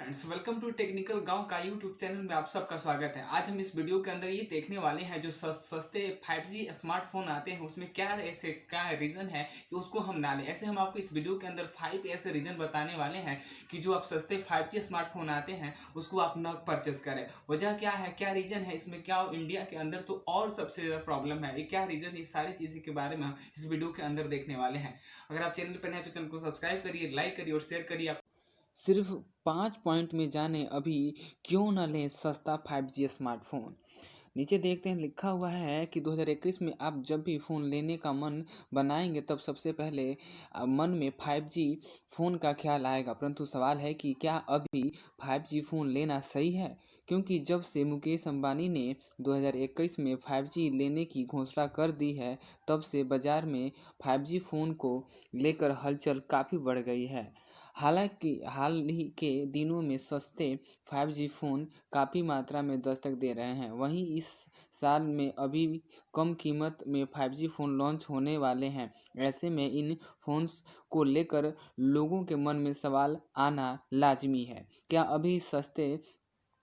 Friends, welcome to technical गांव का YouTube channel में आप सबका स्वागत है। आज हम इस वीडियो के अंदर ये देखने वाले हैं जो सस्ते 5G स्मार्टफोन आते हैं उसमें क्या रीज़न है कि उसको हम ना लें। ऐसे हम आपको इस वीडियो के अंदर 5 ऐसे रीज़न बताने वाले हैं कि जो आप सस्ते 5G स्मार्टफोन आते हैं उसको आप न परचेस करें। वजह क्या है, क्या रीज़न है इसमें, क्या इंडिया के अंदर तो और सबसे ज़्यादा प्रॉब्लम है, ये क्या रीज़न है, इस सारी चीज़ों के बारे में हम इस वीडियो के अंदर देखने वाले हैं। अगर आप चैनल पर नए हैं तो चैनल को सब्सक्राइब करिए, लाइक करिए और शेयर करिए। सिर्फ 5 पॉइंट में जाने अभी क्यों न लें सस्ता 5G स्मार्टफोन। नीचे देखते हैं, लिखा हुआ है कि 2021 में आप जब भी फ़ोन लेने का मन बनाएंगे तब सबसे पहले मन में 5G फ़ोन का ख्याल आएगा। परंतु सवाल है कि क्या अभी 5G फ़ोन लेना सही है? क्योंकि जब से मुकेश अंबानी ने 2021 में 5G लेने की घोषणा कर दी है, तब से बाज़ार में 5G फ़ोन को लेकर हलचल काफ़ी बढ़ गई है। हालांकि हाल ही के दिनों में सस्ते 5G फ़ोन काफ़ी मात्रा में दस्तक दे रहे हैं। वहीं इस साल में अभी भी कम कीमत में 5G फ़ोन लॉन्च होने वाले हैं। ऐसे में इन फ़ोन्स को लेकर लोगों के मन में सवाल आना लाजमी है। क्या अभी सस्ते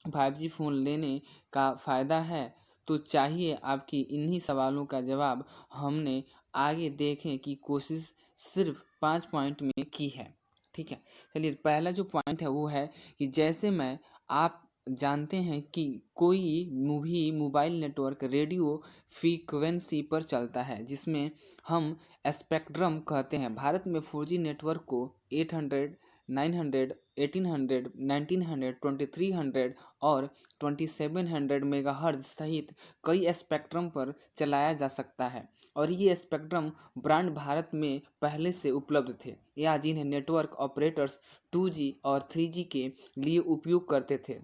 5G फ़ोन लेने का फ़ायदा है? तो चाहिए आपकी इन्हीं सवालों का जवाब हमने आगे देखें की कोशिश सिर्फ 5 पॉइंट में की है। ठीक है, चलिए पहला जो पॉइंट है वो है कि जैसे मैं आप जानते हैं कि कोई movie mobile network radio frequency पर चलता है जिसमें हम स्पेक्ट्रम कहते हैं। भारत में 4G नेटवर्क को 800, 900, 1800, 1900, 2300 और 2700 मेगाहर्ट्ज़ सहित कई स्पेक्ट्रम पर चलाया जा सकता है और ये स्पेक्ट्रम ब्रांड भारत में पहले से उपलब्ध थे या जिन्हें नेटवर्क ऑपरेटर्स 2G और 3G के लिए उपयोग करते थे।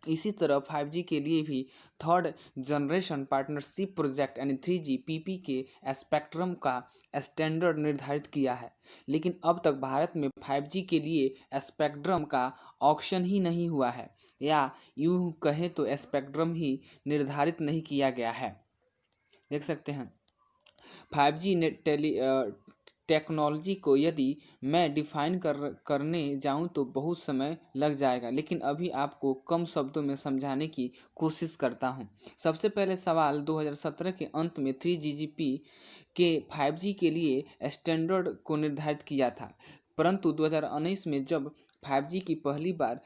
इसी तरह 5G के लिए भी थर्ड जनरेशन पार्टनरशिप प्रोजेक्ट यानी 3GPP के स्पेक्ट्रम का स्टैंडर्ड निर्धारित किया है। लेकिन अब तक भारत में 5G के लिए स्पेक्ट्रम का ऑक्शन ही नहीं हुआ है या यूँ कहें तो स्पेक्ट्रम ही निर्धारित नहीं किया गया है। देख सकते हैं 5G टेक्नोलॉजी को यदि मैं डिफ़ाइन करने जाऊं तो बहुत समय लग जाएगा, लेकिन अभी आपको कम शब्दों में समझाने की कोशिश करता हूं। सबसे पहले सवाल 2017 के अंत में 3GPP के 5G के लिए स्टैंडर्ड को निर्धारित किया था, परंतु 2019 में जब 5G की पहली बार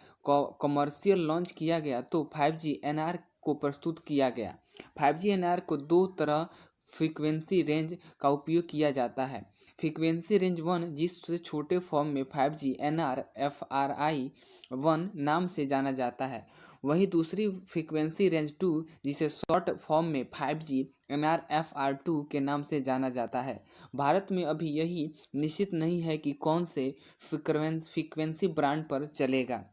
कमर्शियल लॉन्च किया गया तो 5G NR को प्रस्तुत किया गया। 5G NR को दो तरह फ्रीक्वेंसी रेंज का उपयोग किया जाता है। फ्रीक्वेंसी रेंज 1 जिससे छोटे फॉर्म में 5G NR FRI 1 नाम से जाना जाता है, वहीं दूसरी फ्रीक्वेंसी रेंज 2 जिसे शॉर्ट फॉर्म में 5G NR FR2 के नाम से जाना जाता है। भारत में अभी यही निश्चित नहीं है कि कौन से फ्रीक्वेंसी ब्रांड पर चलेगा।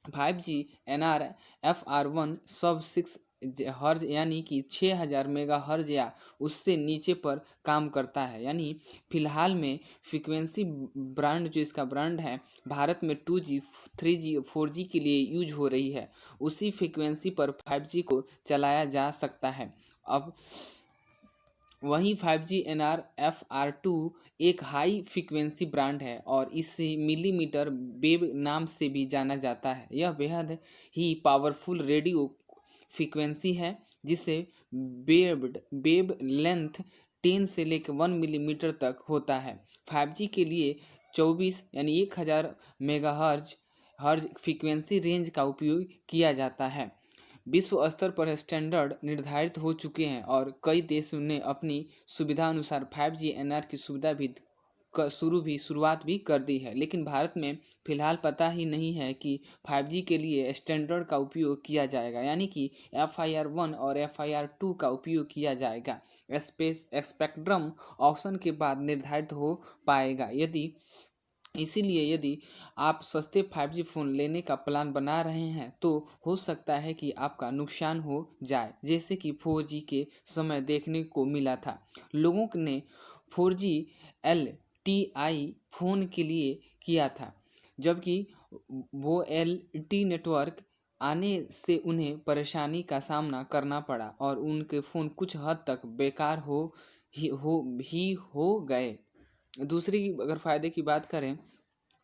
5G NR FR1 सब 6 हर्ज यानी कि 6000 मेगा हर्ज या उससे नीचे पर काम करता है। यानी फिलहाल में फ्रीक्वेंसी ब्रांड जो इसका ब्रांड है भारत में 2G 3G 4G के लिए यूज हो रही है, उसी फ्रीक्वेंसी पर 5G को चलाया जा सकता है। अब वहीं 5G NR FR2 एक हाई फ्रीक्वेंसी ब्रांड है और इसे मिलीमीटर वेव नाम से भी जाना जाता है। यह बेहद ही पावरफुल रेडियो फ्रीक्वेंसी है जिसे वेव लेंथ 10 से लेकर 1 मिलीमीटर तक होता है। 5G के लिए 24 यानी 1000 मेगाहर्ज फ्रीक्वेंसी रेंज का उपयोग किया जाता है। विश्व स्तर पर स्टैंडर्ड निर्धारित हो चुके हैं और कई देशों ने अपनी सुविधा अनुसार 5G NR की सुविधा भी शुरुआत भी कर दी है, लेकिन भारत में फिलहाल पता ही नहीं है कि 5G के लिए स्टैंडर्ड का उपयोग किया जाएगा, यानी कि FIR1 और FIR2 का उपयोग किया जाएगा। स्पेक्ट्रम ऑक्शन के बाद निर्धारित हो पाएगा। इसीलिए यदि आप सस्ते 5G फ़ोन लेने का प्लान बना रहे हैं तो हो सकता है कि आपका नुकसान हो जाए, जैसे कि 4G के समय देखने को मिला था। लोगों ने 4G LTE फ़ोन के लिए किया था, जबकि वो LTE नेटवर्क आने से उन्हें परेशानी का सामना करना पड़ा और उनके फ़ोन कुछ हद तक बेकार हो गए। दूसरी अगर फ़ायदे की बात करें,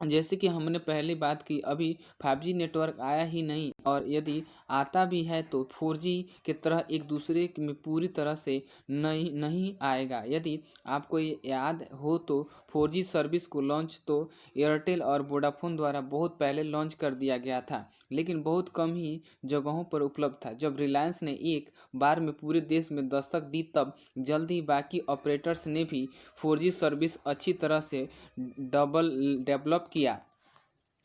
जैसे कि हमने पहले बात की, अभी 5G नेटवर्क आया ही नहीं, और यदि आता भी है तो 4G की तरह एक दूसरे में पूरी तरह से नहीं नहीं आएगा। यदि आपको ये याद हो तो 4G सर्विस को लॉन्च तो एयरटेल और वोडाफोन द्वारा बहुत पहले लॉन्च कर दिया गया था, लेकिन बहुत कम ही जगहों पर उपलब्ध था। जब रिलायंस ने एक बार में पूरे देश में दस्तक दी, तब जल्द ही बाकी ऑपरेटर्स ने भी 4G सर्विस अच्छी तरह से डेवलप किया।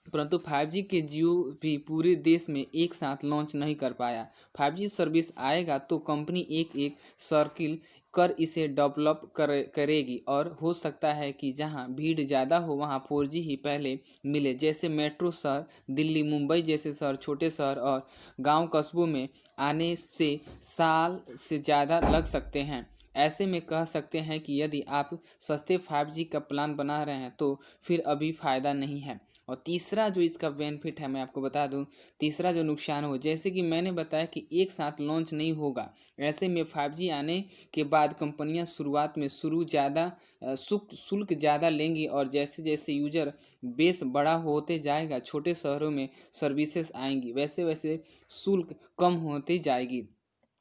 परंतु 5G के जियो भी पूरे देश में एक साथ लॉन्च नहीं कर पाया। 5G सर्विस आएगा तो कंपनी एक एक सर्किल कर इसे डेवलप करेगी, और हो सकता है कि जहां भीड़ ज़्यादा हो वहां 4G ही पहले मिले। जैसे मेट्रो शहर दिल्ली, मुंबई जैसे शहर, छोटे शहर और गांव कस्बों में आने से साल से ज़्यादा लग सकते हैं। ऐसे में कह सकते हैं कि यदि आप सस्ते 5G का प्लान बना रहे हैं तो फिर अभी फ़ायदा नहीं है। और तीसरा जो इसका बेनिफिट है मैं आपको बता दूं, तीसरा जो नुकसान हो, जैसे कि मैंने बताया कि एक साथ लॉन्च नहीं होगा। ऐसे में 5G आने के बाद कंपनियां शुरुआत में शुल्क ज़्यादा लेंगी, और जैसे जैसे यूजर बेस बड़ा होते जाएगा, छोटे शहरों में सर्विसेज आएंगी, वैसे वैसे शुल्क कम होती जाएगी।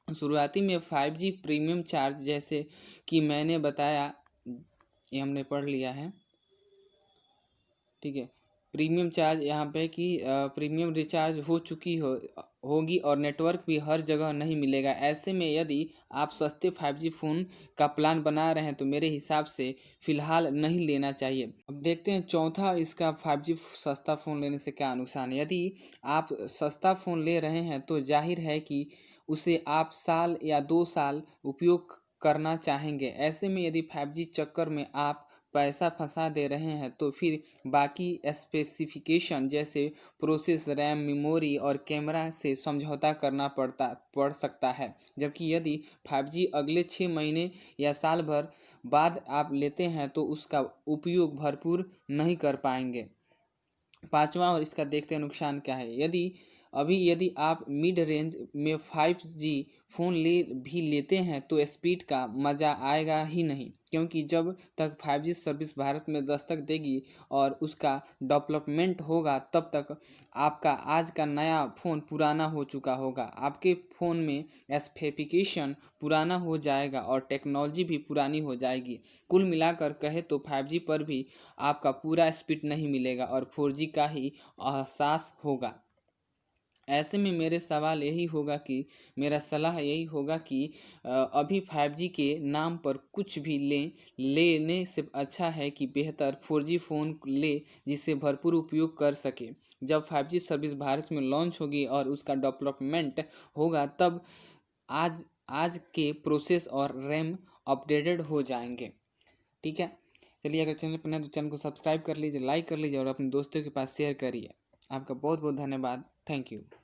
शुरुआती में 5G प्रीमियम चार्ज, जैसे कि मैंने बताया, ये हमने पढ़ लिया है, ठीक है। प्रीमियम चार्ज यहाँ पे कि प्रीमियम रिचार्ज होगी और नेटवर्क भी हर जगह नहीं मिलेगा। ऐसे में यदि आप सस्ते 5G फ़ोन का प्लान बना रहे हैं तो मेरे हिसाब से फ़िलहाल नहीं लेना चाहिए। अब देखते हैं चौथा इसका 5G सस्ता फ़ोन लेने से क्या नुकसान है। यदि आप सस्ता फ़ोन ले रहे हैं तो जाहिर है कि उसे आप साल या 2 साल उपयोग करना चाहेंगे। ऐसे में यदि 5G चक्कर में आप पैसा फंसा दे रहे हैं तो फिर बाकी स्पेसिफिकेशन जैसे प्रोसेस, रैम, मेमोरी और कैमरा से समझौता करना पड़ सकता है। जबकि यदि 5G अगले 6 महीने या साल भर बाद आप लेते हैं तो उसका उपयोग भरपूर नहीं कर पाएंगे। पांचवा और इसका देखते हैं नुकसान क्या है। यदि आप मिड रेंज में 5G फ़ोन लेते हैं तो स्पीड का मज़ा आएगा ही नहीं, क्योंकि जब तक 5G सर्विस भारत में दस्तक देगी और उसका डेवलपमेंट होगा, तब तक आपका आज का नया फ़ोन पुराना हो चुका होगा। आपके फ़ोन में स्पेसिफिकेशन पुराना हो जाएगा और टेक्नोलॉजी भी पुरानी हो जाएगी। कुल मिलाकर कहे तो 5G पर भी आपका पूरा स्पीड नहीं मिलेगा और 4G का ही एहसास होगा। ऐसे में मेरा सलाह यही होगा कि अभी 5G के नाम पर कुछ भी लेने से अच्छा है कि बेहतर 4G फ़ोन ले, जिससे भरपूर उपयोग कर सके। जब 5G सर्विस भारत में लॉन्च होगी और उसका डेवलपमेंट होगा, तब आज आज के प्रोसेस और रैम अपडेटेड हो जाएंगे। ठीक है, चलिए, अगर चैनल पर नए तो चैनल को सब्सक्राइब कर लीजिए, लाइक कर लीजिए और अपने दोस्तों के पास शेयर करिए। आपका बहुत बहुत धन्यवाद। Thank you.